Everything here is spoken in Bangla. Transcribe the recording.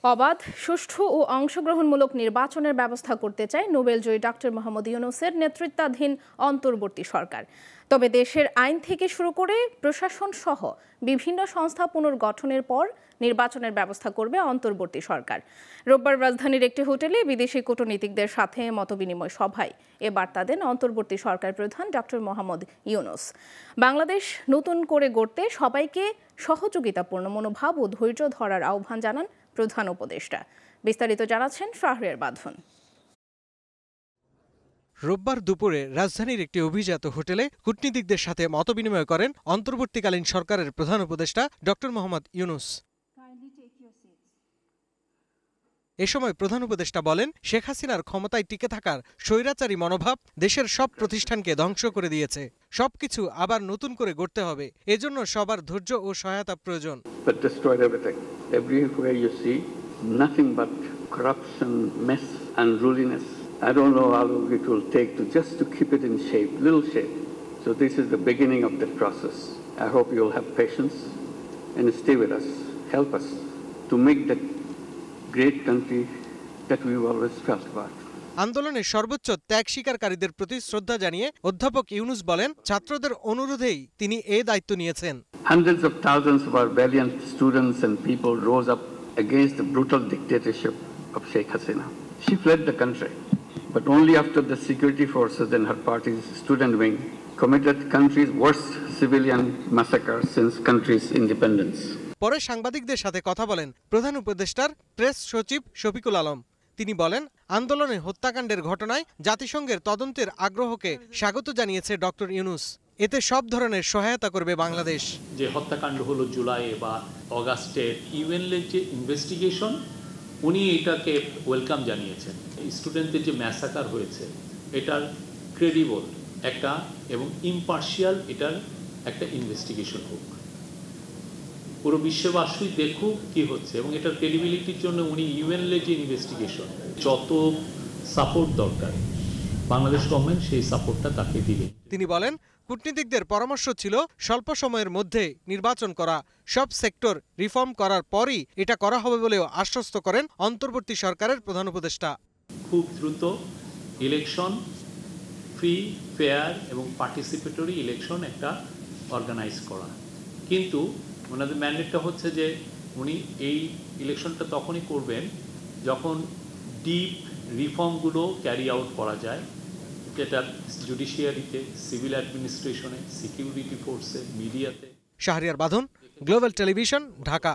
অবাধ, সুষ্ঠু ও অংশগ্রহণমূলক নির্বাচনের ব্যবস্থা করতে চায় নোবেলজয়ী ডক্টর মোহাম্মদ ইউনূসের নেতৃত্বাধীন অন্তর্বর্তী সরকার। তবে দেশের আইন থেকে শুরু করে প্রশাসন সহ বিভিন্ন সংস্থা পুনর্গঠনের পর নির্বাচনের ব্যবস্থা করবে অন্তর্বর্তী সরকার। রোববার রাজধানীর একটি হোটেলে বিদেশি কূটনীতিকদের সাথে মতবিনিময় সভায় এ বার্তা দেন অন্তর্বর্তী সরকার প্রধান ডক্টর মোহাম্মদ ইউনূস। বাংলাদেশ নতুন করে গড়তে সবাইকে সহযোগিতাপূর্ণ মনোভাব ও ধৈর্য ধরার আহ্বান জানান প্রধান উপদেষ্টা। বিস্তারিত জানাচ্ছেন শাহরিয়ার বাঁধন। রোববার দুপুরে রাজধানীর একটি অভিজাত হোটেলে কূটনীতিকদের সাথে মতবিনিময় করেন অন্তর্বর্তীকালীন সরকারের প্রধান উপদেষ্টা ডক্টর মোহাম্মদ ইউনূস। এ সময় প্রধান উপদেষ্টা বলেন, শেখ হাসিনার ক্ষমতায় টিকে থাকার স্বৈরাচারী মনোভাব দেশের সব প্রতিষ্ঠানকে ধ্বংস করে দিয়েছে। সবকিছু আবার নতুন করে গড়তে হবে, এজন্য সবার ধৈর্য ও সহায়তা প্রয়োজন। Nothing but corruption, mess, unruliness. I don't know how long it will take to keep it in shape, little shape. So this is the beginning of that process. I hope you'll have patience and stay with us, help us to make that great country that we've always felt about. আন্দোলনের সর্বোচ্চ ত্যাগ স্বীকারকারীদের প্রতি শ্রদ্ধা জানিয়ে অধ্যাপক ইউনূস বলেন, ছাত্রদের অনুরোধেই তিনি এই দায়িত্ব নিয়েছেন। Hundreds of thousands of our valiant students and people rose up against the brutal dictatorship of Sheikh Hasina. She fled the country, but only after the security forces and her party's student wing committed the country's worst civilian massacre since country's independence. পরে সাংবাদিকদের সাথে কথা বলেন প্রধান উপদেষ্টার প্রেস সচিব শফিকুল আলম। তিনি বলেন, আন্দোলনে হত্যাকাণ্ডের ঘটনায় জাতিসংঘের তদন্তের আগ্রহকে স্বাগত জানিয়েছে ডক্টর ইউনূস। এতে সব ধরনের সহায়তা করবে বাংলাদেশ। যে হত্যাকাণ্ড হলো জুলাই বা অগাস্টের ইউএনএর যে ইনভেস্টিগেশন, উনি এটাকে ওয়েলকাম জানিয়েছেন। স্টুডেন্টদের যে ম্যাসাকার হয়েছে এটার ক্রেডিবল একটা এবং ইমপার্শিয়াল এটার একটা ইনভেস্টিগেশন হোক, পুরো বিশ্ববাসী দেখুক কি হচ্ছে, এবং এটার ক্রেডিবিলিটির জন্য উনি ইউএনএর যে ইনভেস্টিগেশন যত সাপোর্ট দরকার বাংলাদেশ গভর্নমেন্ট সেই সাপোর্টটা তাকে দিবে। তিনি বলেন, কূটনীতিকদের পরামর্শ ছিল স্বল্প সময়ের মধ্যে নির্বাচন করা, সব সেক্টর রিফর্ম করার পরই এটা করা হবে বলেও আশ্বস্ত করেন অন্তর্বর্তী সরকারের প্রধান উপদেষ্টা। খুব দ্রুত ইলেকশন, ফ্রি, ফেয়ার এবং পার্টিসিপেটরি ইলেকশন একটা অর্গানাইজ করা। কিন্তু ওনাদের ম্যান্ডেটটা হচ্ছে যে উনি এই ইলেকশনটা তখনই করবেন যখন ডিপ রিফর্মগুলো ক্যারি আউট করা যায়, যেটা জুডিশিয়ারিতে, সিভিল অ্যাডমিনিস্ট্রেশনে, সিকিউরিটি ফোর্সে, মিডিয়াতে। শাহরিয়ার বাঁধন, গ্লোবাল টেলিভিশন, ঢাকা।